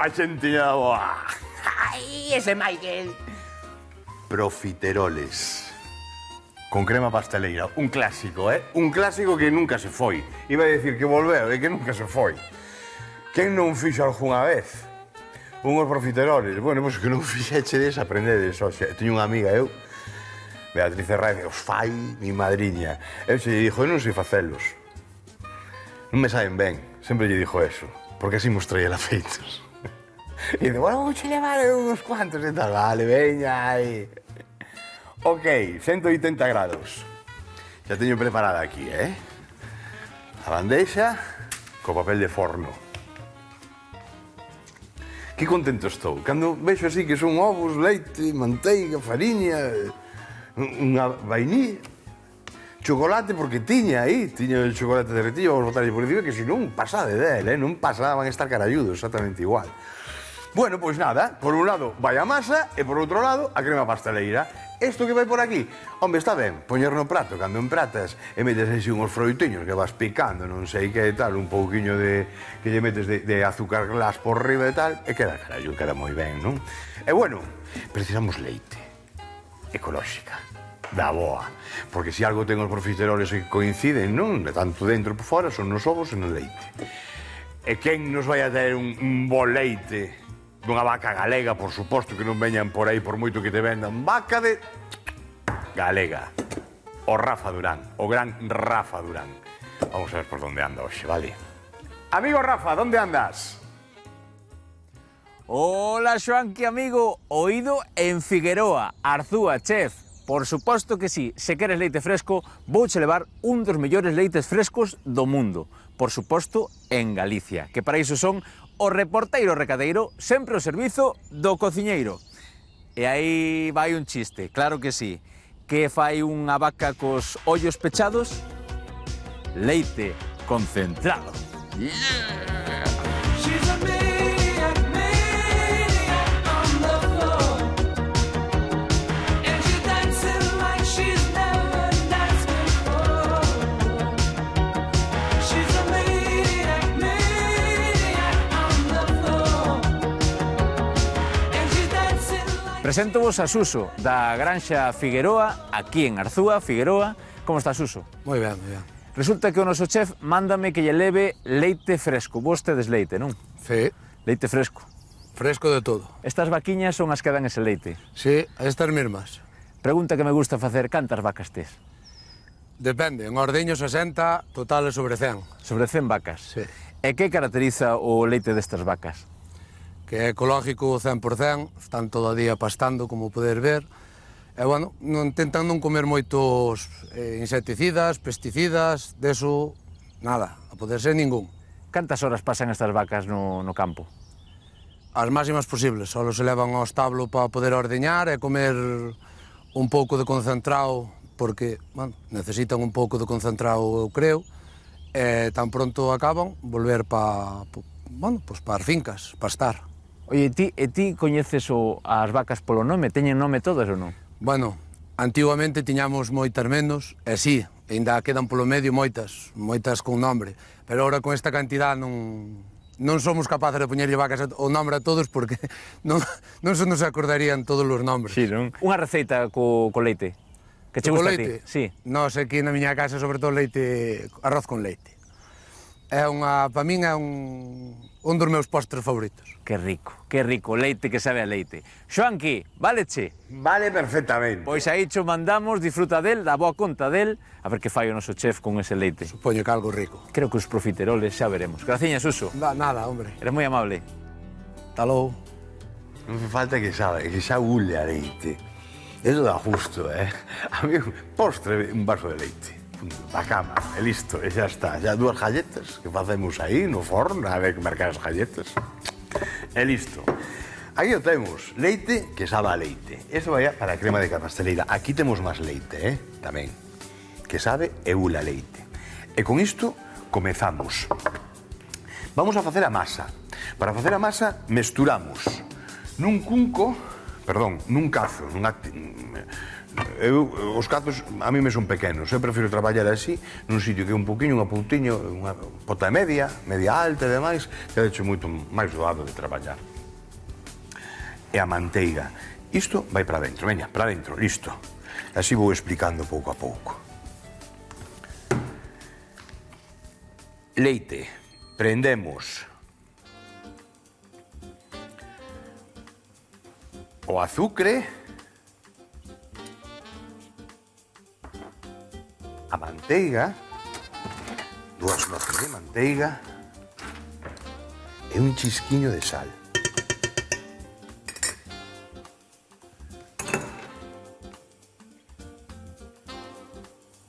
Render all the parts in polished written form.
pa xentiña boa. Ai, ese Michael. Profiteroles. Con crema pasteleira. Un clásico, Un clásico que nunca se foi. Iba a decir que volveu e que nunca se foi. Quen non fixo algunha vez unhos profiteroles? Bueno, pois que non fixechedes, aprendedes. Oxe, teño unha amiga, eu, Beatriz Herraiz, os fai mi madriña. Eu se lle dixo, eu non sei facelos. Non me saben ben. Sempre lle dixo eso. Porque así mostraía feitos. E dice, bueno, vou che levar uns cuantos e tal. Vale, veña aí. Ok, 180 grados. Xa teño preparada aquí, A bandeixa co papel de forno. Que contento estou. Cando vexo así que son ovos, leite, manteiga, fariña, unha vainilla, chocolate, porque tiña o chocolate derretido, vamos botarlle por encima, que se non pasade del, non pasada, van a estar caralludos, exactamente igual. Bueno, pois nada, por un lado vai a masa e por outro lado a crema pasteleira. Isto que vai por aquí, hombre, está ben, poñer no prato, cando empratas e metes así uns froitiños que vas picando, non sei que tal, un pouquiño de que lle metes de azúcar glas por riba e tal, e queda carallo, queda moi ben, non? E bueno, precisamos leite, ecolóxica, da boa, porque se algo ten os profiteroles que coinciden, non? Tanto dentro por fora, son nos ovos e no leite. E quen nos vai a ter un bo leite dunha vaca galega, por suposto, que non veñan por aí por moito que te vendan vaca de galega. O Rafa Durán, o gran Rafa Durán. Vamos a ver por onde anda hoxe, vale? Amigo Rafa, onde andas? Hola, Xoanqui, amigo. Oído en Figueroa, Arzúa, chef. Por suposto que sí, se queres leite fresco, vouche levar un dos mellores leites frescos do mundo. Por suposto, en Galicia, que para iso son o reporteiro recadeiro, sempre ao servizo do cociñeiro. E aí vai un chiste, claro que sí. Que fai unha vaca cos ollos pechados? Leite concentrado. Preséntovos a Suso, da Granxa Figueroa, aquí en Arzúa, Figueroa. Como está, Suso? Moi ben, moi ben. Resulta que o noso chef mándame que lle leve leite fresco. Vos tedes leite, non? Sí. Leite fresco. Fresco de todo. Estas vaquiñas son as que dan ese leite. Sí, estas mesmas. Pregunta que me gusta facer, cantas vacas tes? Depende, en ordeño 60, total sobre 100. Sobre 100 vacas? Sí. E que caracteriza o leite destas vacas? Que é ecológico 100%, están todo o día pastando, como poder ver. E, bueno, intentan non comer moitos insecticidas, pesticidas, deso, nada, a poder ser ningún. Cantas horas pasan estas vacas no campo? As máximas posibles, só se levan ao establo para poder ordeñar e comer un pouco de concentrado, porque, bueno, necesitan un pouco de concentrado, eu creo, e tan pronto acaban, volver para, bueno, pues para as fincas, para estar. Oye, e ti coñeces as vacas polo nome? Teñen nome todas ou non? Bueno, antiguamente tiñamos moitas menos, e sí, ainda quedan polo medio moitas con nombre, pero ahora con esta cantidad non somos capaces de poñerlle vacas o nombre a todos porque non se nos acordarían todos os nombres. Sí, non? Unha receita co leite. Que che gusta a ti? Sí. Nos, aquí na miña casa, sobre todo leite, arroz con leite. Para min é un dos meus postres favoritos. Que rico, leite que sabe a leite. Xoanqui, váleche? Vale perfectamente. Pois aí cho mandamos, disfruta del, dá boa conta del, a ver que fai o noso chef con ese leite. Supoño que algo rico. Creo que os profiteroles xa veremos. Graciñas, Suso. Nada, hombre. Eres moi amable. Talou. Non me falta que xa ule a leite. Eso dá justo, A mí, postre, un vaso de leite. A cama, e listo, e xa está. Xa dúas galletas que facemos aí no forno, a ver que marcar as galletas. E listo. Aquí o temos, leite que sabe a leite. Eso vai para a crema de pasteleira. Aquí temos máis leite, tamén. Que sabe e ula leite. E con isto comezamos. Vamos a facer a masa. Para facer a masa, mesturamos nun cazo, os cazos a mí me son pequenos, eu prefiro traballar así nun sitio que un poquinho, unha puntiño, unha pota media alta e demais, que é hecho moito máis doado de traballar. e a manteiga. Isto vai para dentro, veña, para dentro, listo. Así vou explicando pouco a pouco. Leite, prendemos o azucre, a manteiga, 2 noces de manteiga e un chisquiño de sal.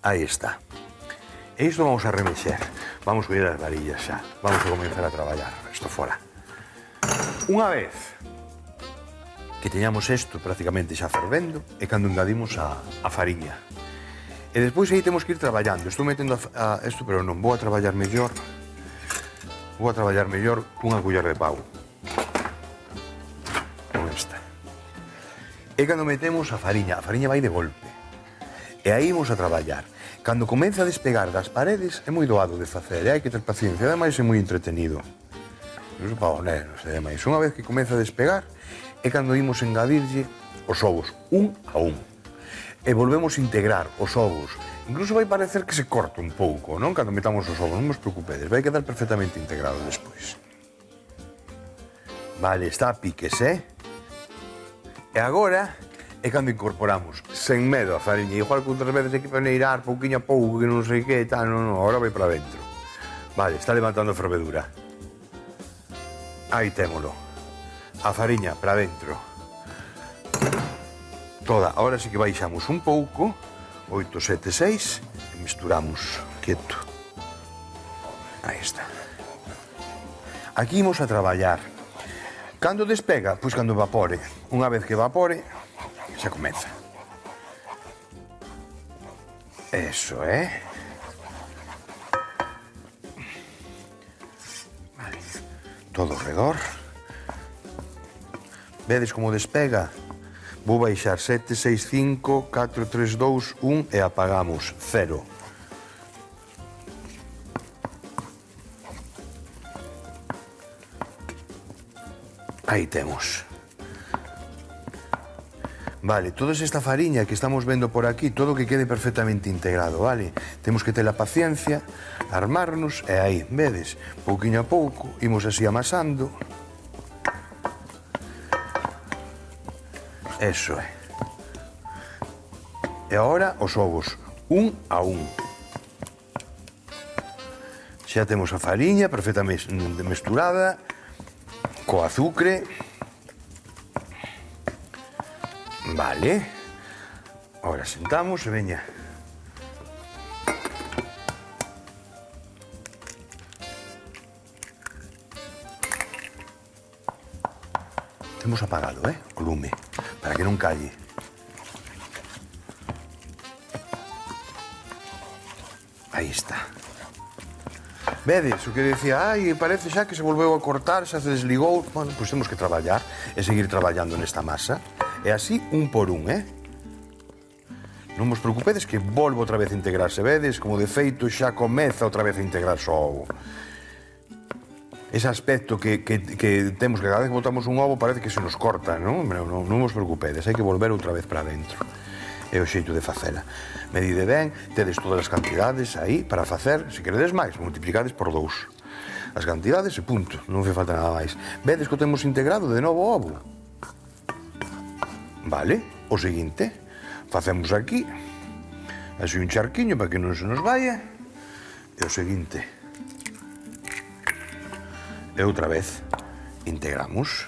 Aí está. E isto vamos a remexer. Vamos coller as varillas xa. Vamos a comenzar a traballar. Isto fora. Unha vez que teñamos isto prácticamente xa fervendo é cando engadimos a fariña. E despois aí temos que ir traballando. Estou metendo isto, pero non. Vou a traballar mellor. Vou a traballar mellor cunha culler de pau. Con esta. E cando metemos a fariña vai de golpe. E aí imos a traballar. Cando comeza a despegar das paredes é moi doado de facer, hai que ter paciencia, ademais é moi entretenido. Iso para os nenos, ademais. Unha vez que comeza a despegar é cando imos engadirlle os ovos, un a un. E volvemos a integrar os ovos. Incluso vai parecer que se corta un pouco, non? Cando metamos os ovos, non vos preocupedes, vai quedar perfectamente integrado despois. Vale, está a piques, E agora é cando incorporamos, sen medo, a fariña. Igual que outras veces hai que peneirar pouquinho a pouco, que non sei que, tal, non, agora vai para dentro. Vale, está levantando a fervedura. Aí témolo. A fariña para dentro. Toda. Ahora sí que baixamos un pouco, 8, 7, 6, e misturamos quieto. Aí está. Aquí imos a traballar. Cando despega? Pois cando evapore. Unha vez que evapore, xa comeza. Eso, Vale. Todo ao redor. Vedes como despega? Vou baixar 7, 6, 5, 4, 3, 2, 1 e apagamos 0. Aí temos. Vale, toda esta fariña que estamos vendo por aquí, todo que quede perfectamente integrado, vale? Temos que ter a paciencia, armarnos, e aí, vedes, pouquinho a pouco, imos así amasando. Eso é. E agora os ovos, un a un. Xa temos a fariña perfectamente mesturada, co azucre. Vale. Ahora sentamos e veña. Temos apagado, o lume, para que non calle. Aí está. Vedes o que decía, parece xa que se volveu a cortar, xa se desligou. Bueno, pois temos que traballar e seguir traballando nesta masa. E así, un por un, Non vos preocupedes que volvo outra vez a integrarse. Vedes como de feito xa comeza outra vez a integrarse o ovo. Ese aspecto que temos que cada vez que botamos un ovo parece que se nos corta, non? Non vos preocupedes, hai que volver outra vez para dentro. É o xeito de facela. Medide ben, tedes todas as cantidades aí para facer, se queredes máis, multiplicades por 2. As cantidades e punto, non fai falta nada máis. Vedes que o temos integrado de novo o ovo. Vale, o seguinte, facemos aquí, así un charquiño para que non se nos vaya, e o seguinte, e outra vez, integramos.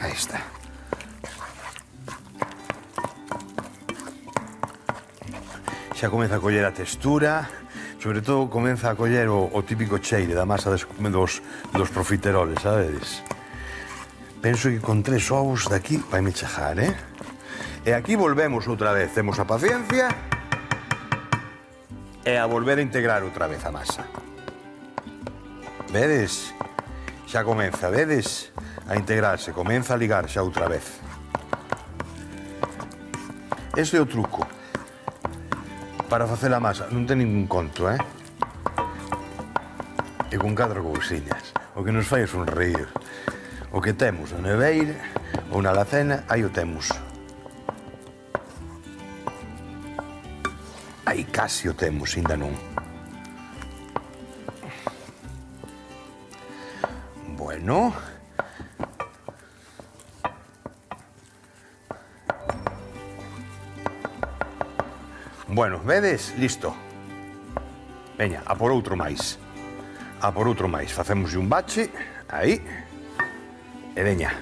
Aí está. Xa comeza a coller a textura, sobre todo comeza a coller o típico cheire da masa dos profiteroles, sabedes? Penso que con 3 ovos daqui vai me chejar, E aquí volvemos outra vez, temos a paciencia e a volver a integrar outra vez a masa. Vedes? Xa comeza, vedes? A integrarse, comeza a ligar xa outra vez. Este é o truco para facer a masa, non ten ningún conto, E con 4 cousiñas. o que nos fai sonreír. O que temos na neveira ou na alacena, aí o temos. Aí casi o temos, ainda non. Bueno. Bueno, vedes? Listo. Veña, a por outro máis. A por outro máis. Facemos un bache, aí. E veña.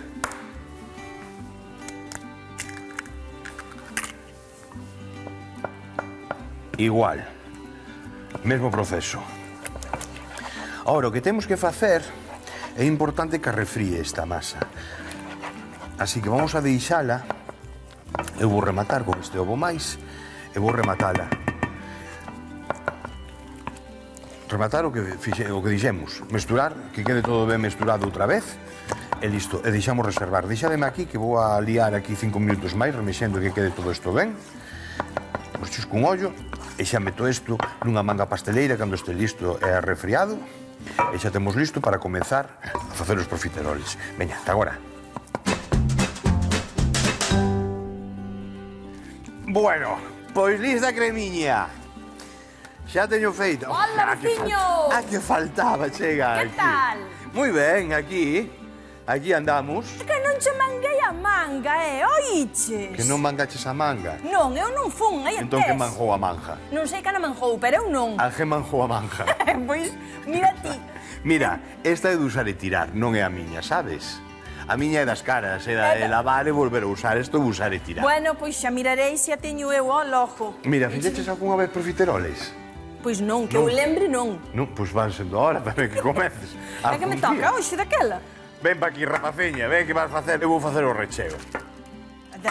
Igual. Mesmo proceso. Ahora, o que temos que facer é importante que arrefríe esta masa. Así que vamos a deixala. Eu vou rematar con este ovo máis e vou rematala. Rematar o que dixemos. Mesturar, que quede todo ben mesturado outra vez. E listo, e deixamos reservar. Deixademe aquí que vou a liar aquí 5 minutos máis remexendo que quede todo isto ben. Os chusco un ollo e xa meto isto nunha manga pasteleira cando este listo e arrefriado e xa temos listo para comenzar a facer os profiteroles. Veña, ata agora. Bueno, pois lista cremiña. Xa teño feito. Hola, veciño! Que faltaba, chega. Que tal? Moi ben, aquí andamos. É que non che manguei a manga, oíches? Que non mangaches a manga. Non, eu non fun, aí Entón que manjou a manja? Non sei que non manjou, pero eu non. Alge manjou a manja. Pois, mira ti. Mira, esta é de usar e tirar, non é a miña, sabes? A miña é das caras, é de lavar e volver a usar. Isto é usar e tirar. Bueno, pois xa mirarei se a teño eu ao lojo. Mira, fixeches algunha vez profiteroles? Pois non, que eu lembre non. Non, pois van sendo hora para que comeces. É que me toca hoxe daquela. Ven pa aquí, rapaciña, ven que vas facer. Eu vou facer o recheo.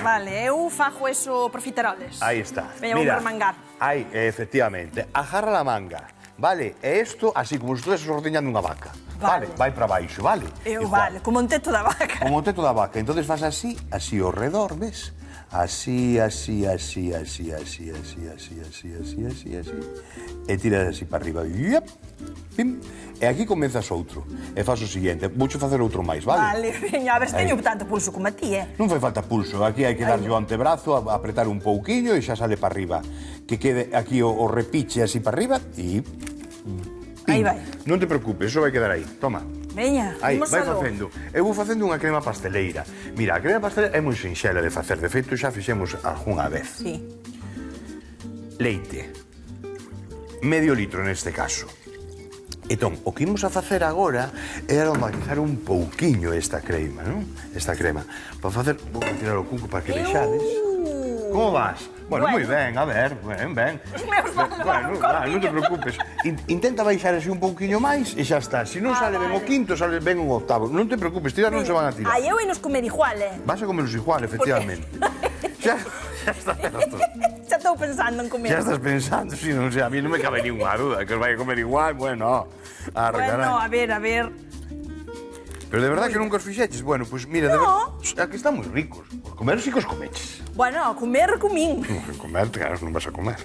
Vale, eu fajo eso profiteroles. Aí está. Veña, vou remangar. Aí, efectivamente. Agarra a manga, vale? E isto, así como se estuvese ordeñando unha vaca. Vale, vai para baixo, vale? Vale, como un teto da vaca. Como o teto da vaca. Entonces faz así ao redor, ves? Así. E tiras así para arriba. Yep, pim. E aquí comenzas outro. E faz o seguinte. Vouche facer outro máis, vale? Vale, veña, a ver se teño tanto pulso como a ti, Non fai falta pulso. Aquí hai que darlle o antebrazo, apretar un pouquiño e xa sale para arriba. Que quede aquí o repiche así para arriba e... Aí vai. Non te preocupes, eso vai quedar aí. Toma. Veña, Aí, imos vai aló. facendo. Eu vou facendo unha crema pasteleira. Mira, a crema pasteleira é moi sinxela de facer. De feito, xa fixemos algunha vez. Sí. Leite. Medio litro neste caso. Entón, o que imos a facer agora é aromatizar un pouquiño esta crema, non? Esta crema. Para facer... Vou tirar o cuco para que vexades. Como vas? Bueno, moi ben, a ver, ben. Bueno, non te preocupes. Intenta baixar así un pouquiño máis e xa está. Se non sale ben o quinto, sale ben un octavo. Non te preocupes, tirar non se van a tirar. Ai, eu e nos comer igual, Vas a comerlos igual, efectivamente. Xa está certo. Xa estou pensando en comer. Xa estás pensando, si non sei, a mí non me cabe ninguna duda, que os vai a comer igual, bueno, Bueno, a ver. Pero de verdad que nunca os fixeches, bueno, pois mira, aquí están moi ricos. Os comer sí que os comeches. Bueno, a comer comín. Comer, claro, non vas a comer.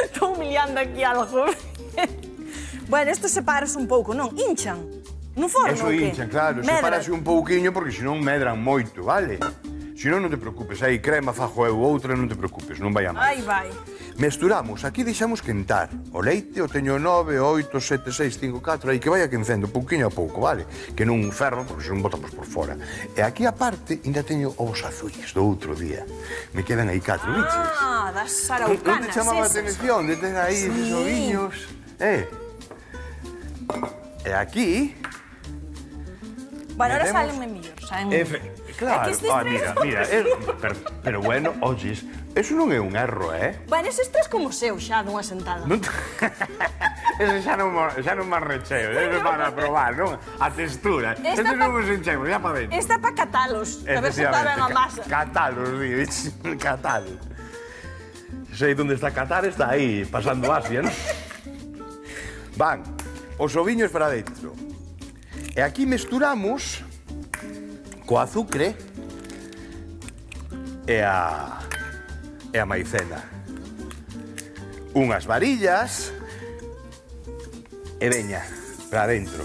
Estou humillando aquí algo. Bueno, estos separas un pouco, non? Hinchan. No forno, Eso o que? hinchan, claro, sepárase un pouquiño porque senón medran moito, vale? Senón non te preocupes, aí crema fajo eu outra, non te preocupes, non vai a máis. Aí vai. Mesturamos, aquí deixamos quentar. O leite o teño 9, 8, 7, 6, 5, 4, aí que vai quencendo, pouquiño a pouco, vale? Que non ferro, porque senón botamos por fora. E aquí aparte, ainda teño ovos azuis do outro día. Me quedan aí 4, biches. Ah, das Non araucanas te chamaba a esas. atención de ter aí esos oviños? E aquí... Bueno, ahora metemos- salenme mellor, Claro, É que estes mira, pero bueno, olles, eso non é un erro, Bueno, eses tres como seu xa dunha sentada. Non te... Ese xa non máis recheo, ese para probar, non? A textura. Esta Este pa- non nos enchemos, xa para dentro. Esta é para catalos, a ver se está ben a masa. Catalos, dix. Catal. Sei onde está Qatar, está aí, pasando Asia, non? Van, os oviños para dentro. E aquí mesturamos co azucre e a maicena. Unhas varillas e veña, para dentro.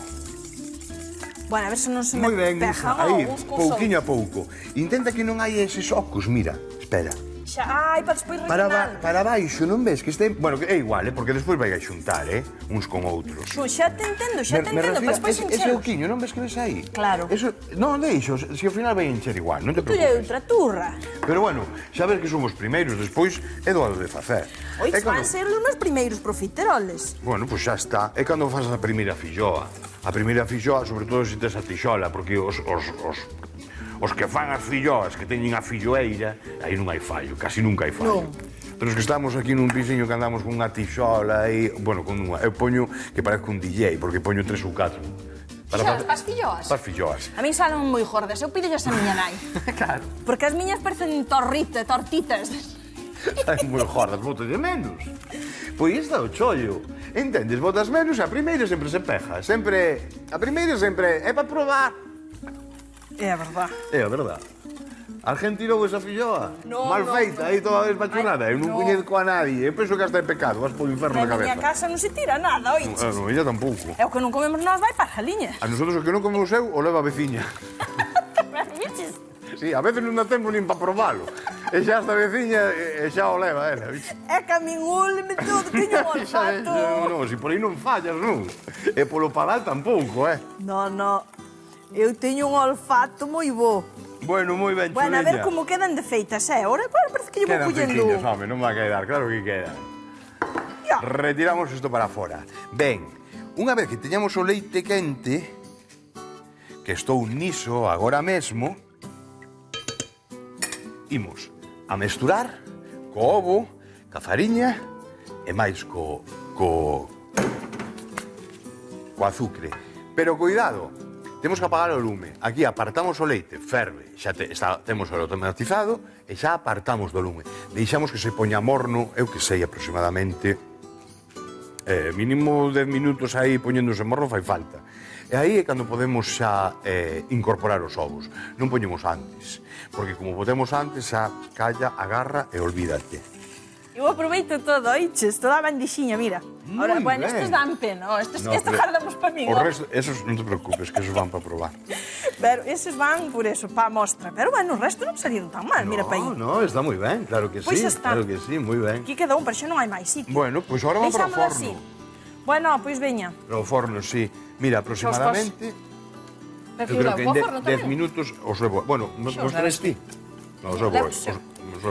Bueno, a ver se non se me Moi ben, pejan aí, uns cos pouquiño a pouco. Intenta que non hai eses ocos, mira, espera. Xa, ai, para despois Para, rellenar. para baixo, non ves que este... Bueno, que é igual, porque despois vai a xuntar, uns con outros. Pois xa te entendo, para despois ese encher. oquiño, non ves que ves aí? Claro. Eso, non, deixo, se ao final vai encher igual, non te Tu lle preocupes. outra turra. Pero bueno, xa ves que somos primeiros, despois é doado de facer. Ois, É cando- van ser os meus primeiros profiteroles. Bueno, pois xa está. É cando faz a primeira filloa. A primeira filloa, sobre todo se tes a tixola, porque os que fan as filloas, que teñen a filloeira, aí non hai fallo, casi nunca hai fallo. Non. Pero os que estamos aquí nun piseño que andamos con unha tixola e, bueno, con unha, eu poño que parezco un DJ, porque poño 3 ou 4. Xa, pas filloas? Pas filloas. A min salen moi gordas, eu pídollas a miña nai. Claro. Porque as miñas parecen tortitas. Saen moi gordas, botas de menos. Pois está o chollo. Entendes, botas menos, a primeira sempre se peja. Sempre, a primeira sempre é para probar. É a verdad. É a verdad. Alguén tirou esa filloa? No, Mal no, feita, no. aí toda despachonada. Eu non no. coñezco a nadie. Eu penso que hasta é pecado, vas polo inferno Na na miña cabeza. casa non se tira nada, oiches. Non, ella tampouco. É o que non comemos nós vai para as galiñas. A nosotros o que non comemos eu, o leva a veciña. Viches? Sí, a veces non dá tempo nin para probalo. E xa esta veciña, e xa o leva ela, bicho. É que a min úleme todo, teño un olfato. Non, si por aí non fallas, non. E polo padal tampouco, No, eu teño un olfato moi bo. Bueno, moi ben, Bueno, a chuleña. ver como quedan de feitas, Ora, parece que lle vou Quedan collendo. feiquiños, home, non va a quedar, claro que quedan. Ya. Retiramos isto para fora. Ben, unha vez que teñamos o leite quente, que estou niso agora mesmo, imos a mesturar co ovo, ca fariña e máis co azucre. Pero cuidado, temos que apagar o lume. Aquí apartamos o leite, ferve, temos o automatizado e xa apartamos do lume. Deixamos que se poña morno, eu que sei aproximadamente, mínimo 10 minutos aí poñéndose morno fai falta. E aí é cando podemos xa incorporar os ovos. Non poñemos antes, porque como potemos antes xa calla, agarra e olvídate. Eu aproveito todo, oiches, toda a bandixiña, mira. Ora, Moi bueno, ben. estes dan pena, estes No, pero guardamos para mí, O resto, esos non te preocupes, que esos van para probar. Pero eses van por eso, para a mostra. Pero bueno, o resto non salieron tan mal, mira para aí. No, está moi ben, claro que Pois sí, xa está. claro que sí, moi ben. Aquí queda un, pero xa non hai máis sitio. Bueno, pois agora van para o Deixámolo forno. así. Bueno, pois veña. Para o forno, sí. Mira, aproximadamente, eu creo que en 10 minutos os levo. Bueno, os traes ti? Non, os levo. Levo eu.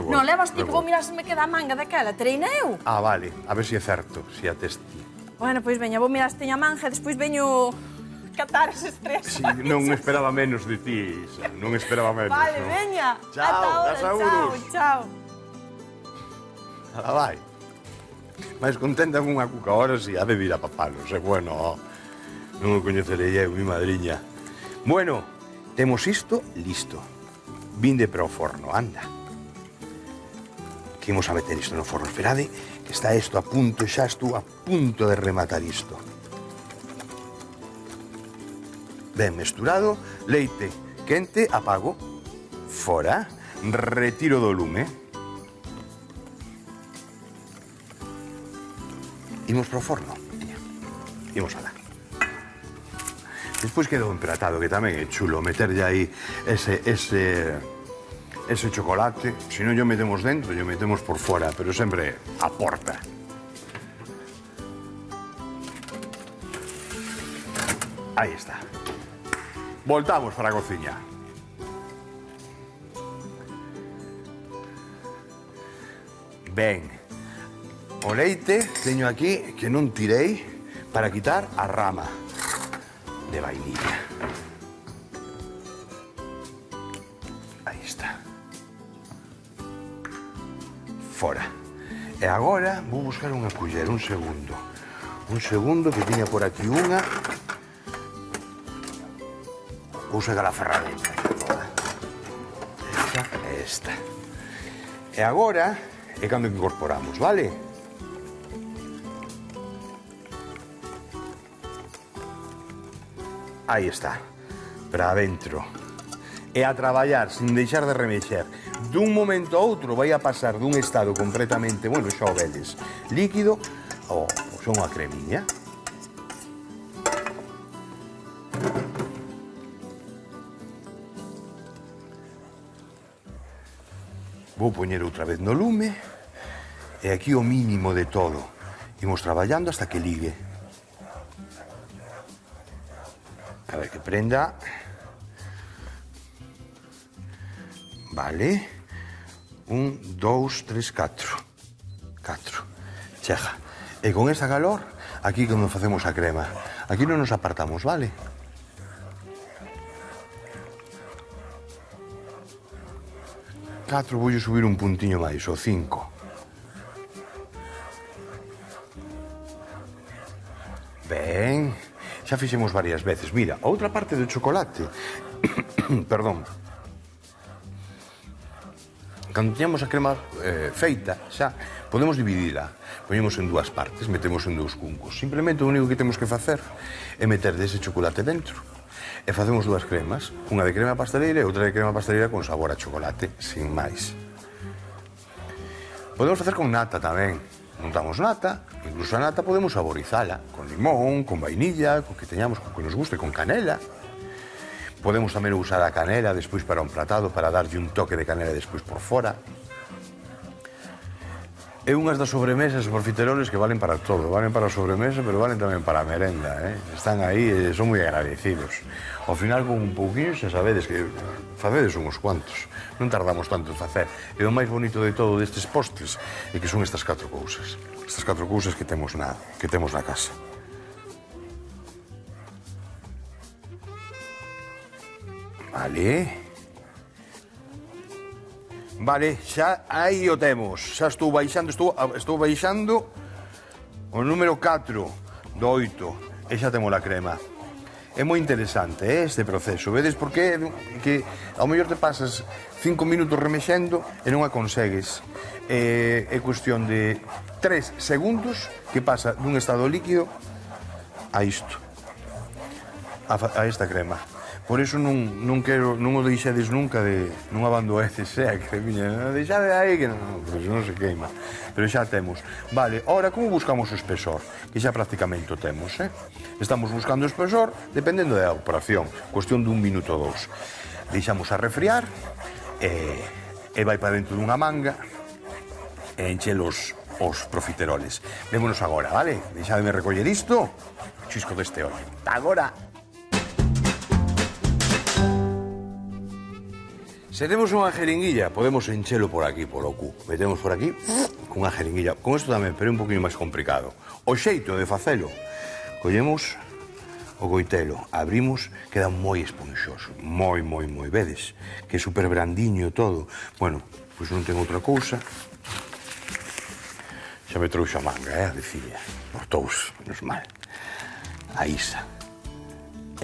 Non, levas ti que vou mirar se me queda a manga daquela. Treina eu. Ah, vale, a ver se é certo, se a tes ti. Bueno, pois veña, vou mirar se teño a manga e despois veño catar eses tres. Sí, non esperaba menos de ti, Isa, non esperaba menos. Vale, no? veña. Chao, Ata ahora, das auros. chao. Ala, vai. Mais contenta con unha cuca, ahora si, ha de vir a papalos, é bueno, non o coñecerei eu, mi madriña. Bueno, temos isto listo. Vinde para o forno, anda. Que imos a meter isto no forno, esperade, que está isto a punto, xa estou a punto de rematar isto. Ben mesturado, leite quente, apago, fora, retiro do lume. Imos para o forno. Imos alá. Despois queda o empratado, que tamén é chulo, meterlle aí ese chocolate. Se non yo metemos dentro, yo metemos por fora, pero sempre a porta. Aí está. Voltamos para a cociña. Ben, o leite teño aquí que non tirei para quitar a rama de vainilla. Aí está. Fora. E agora vou buscar unha culler, un segundo. Un segundo que tiña por aquí unha. Vou sacar a ferramenta toda. Esta. E agora é cando incorporamos, vale? Aí está, para adentro. E a traballar, sin deixar de remexer. Dun momento a outro vai a pasar dun estado completamente, bueno, xa o vedes, líquido, ao son a cremiña. Vou poñer outra vez no lume. E aquí o mínimo de todo. Imos traballando hasta que ligue. A ver que prenda. Vale. 1, 2, 3, 4. 4. Chega. E con esa calor, aquí cando facemos a crema. Aquí non nos apartamos, vale? Voulle subir un puntiño máis, o 5. Ben, xa fixemos varias veces. Mira, a outra parte do chocolate, perdón, cando tiñamos a crema feita, xa podemos dividila. Poñemos en dúas partes, metemos en dous cuncos. Simplemente o único que temos que facer é meter dese chocolate dentro. E facemos dúas cremas, unha de crema pasteleira e outra de crema pasteleira con sabor a chocolate, sin máis. Podemos facer con nata tamén. Montamos nata, incluso a nata podemos saborizala con limón, con vainilla, con que teñamos, con que nos guste, con canela. Podemos tamén usar a canela despois para un platado, para darlle un toque de canela despois por fora. É unhas das sobremesas profiteroles que valen para todo. Valen para a sobremesa, pero valen tamén para a merenda. Están aí e son moi agradecidos. Ao final, con un pouquinho, xa sabedes que facedes uns cuantos. Non tardamos tanto en facer. E o máis bonito de todo destes postres é que son estas 4 cousas. Estas 4 cousas que temos na casa. Vale. Vale, xa aí o temos. Xa estou baixando o número 4 do 8 e xa temos a crema. É moi interesante este proceso. Vedes por qué? Que ao mellor te pasas 5 minutos remexendo e non a consegues. É cuestión de 3 segundos que pasa dun estado líquido a isto, a esta crema. Por iso non o deixedes nunca non abandoeces a cremiña, deixade aí que non se queima, pero xa temos. Vale, ora como buscamos o espesor? Que xa prácticamente o temos, Estamos buscando o espesor dependendo da operación, cuestión dun minuto ou 2. Deixamos a refriar e vai para dentro dunha manga e enche os profiteroles. Vémonos agora, vale? Deixademe recoller isto, chisco deste ollo. Agora. Se temos unha jeringuilla, podemos enchelo por aquí, polo cu. Metemos por aquí, con unha jeringuilla. Con isto tamén, pero é un poquinho máis complicado. O xeito de facelo, collemos o coitelo, abrimos, queda moi esponxoso. Moi. Vedes? Que é super brandiño todo. Bueno, pois non ten outra cousa. Xa me trouxe a manga, a decilla. Portouse, menos mal. A Isa.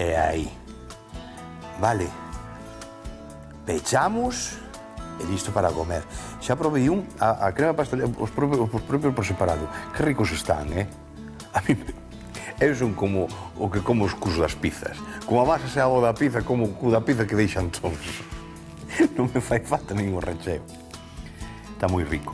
E aí. Vale. Pechamos e listo para comer. Xa provei a crema pastelera, os propios por separado. Que ricos están, A mí, eu son como o que como os cus das pizzas. Como a masa se hago da pizza, como o cu da pizza que deixan todos. Non me fai falta ningún recheo. Está moi rico.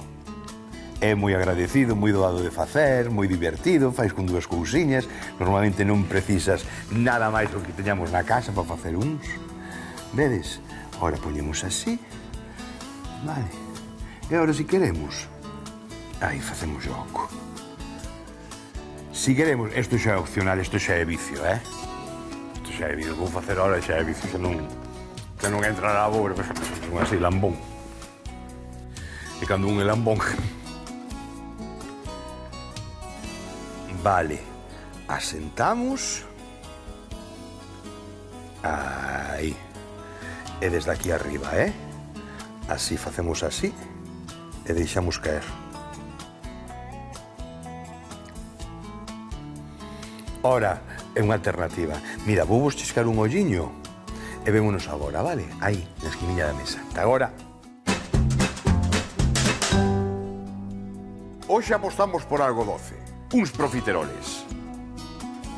É moi agradecido, moi doado de facer, moi divertido, fais con 2 cousiñas. Normalmente non precisas nada máis do que teñamos na casa para facer uns. Vedes? Ahora poñemos así. Vale. E agora, se queremos, aí facemos jogo. Si queremos, isto xa é opcional, isto xa é vicio, Isto xa é vicio, vou facer ahora xa é vicio, xa non entra na boca, un así, lambón. E cando un é lambón... Vale. Asentamos. Aí. E desde aquí arriba, Así facemos así e deixamos caer. Ora, é unha alternativa. Mira, vou vos chiscar un olliño e vémonos agora, vale? Aí, na esquiniña da mesa. Ata agora. Hoxe apostamos por algo doce. Uns profiteroles.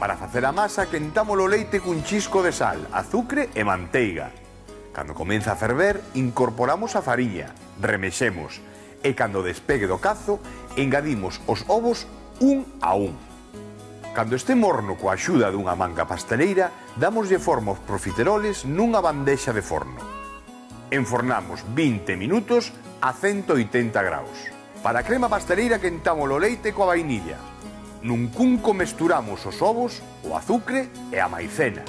Para facer a masa, quentamos o leite cun chisco de sal, azucre e manteiga. Cando comeza a ferver, incorporamos a fariña, remexemos e cando despegue do cazo, engadimos os ovos un a un. Cando este morno coa axuda dunha manga pasteleira, damoslle forma aos profiteroles nunha bandexa de forno. Enfornamos 20 minutos a 180 graus. Para a crema pasteleira quentamos o leite coa vainilla. Nun cunco mesturamos os ovos, o azucre e a maicena.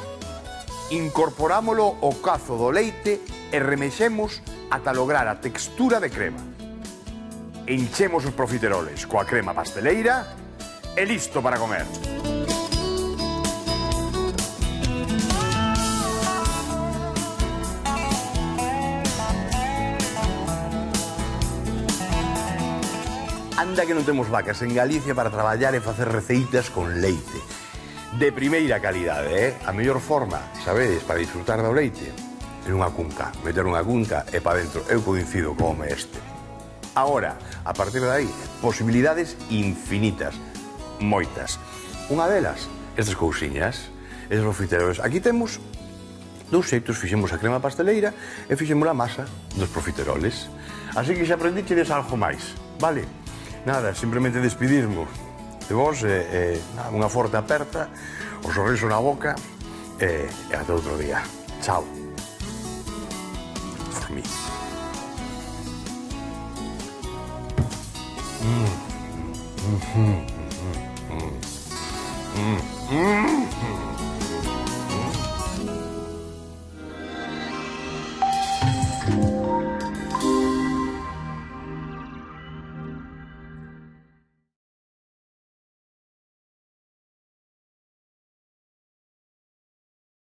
Incorporámolo ao cazo do leite e remexemos ata lograr a textura de crema. Enchemos os profiteroles coa crema pasteleira e listo para comer. Anda que non temos vacas en Galicia para traballar e facer receitas con leite. De primeira calidade, A mellor forma, sabedes, para disfrutar do leite, en unha cunca. Meter unha cunca e para dentro. Eu coincido como este. Agora, a partir de aí, posibilidades infinitas. Moitas. Unha delas, estas cousiñas, estes profiteroles. Aquí temos dous xeitos, fixemos a crema pasteleira e fixemos a masa dos profiteroles. Así que xa aprendichedes algo máis, vale? Nada, simplemente despedirmos de vos, unha forte aperta, o sorriso na boca e ata outro día. Chao. For me. Mm.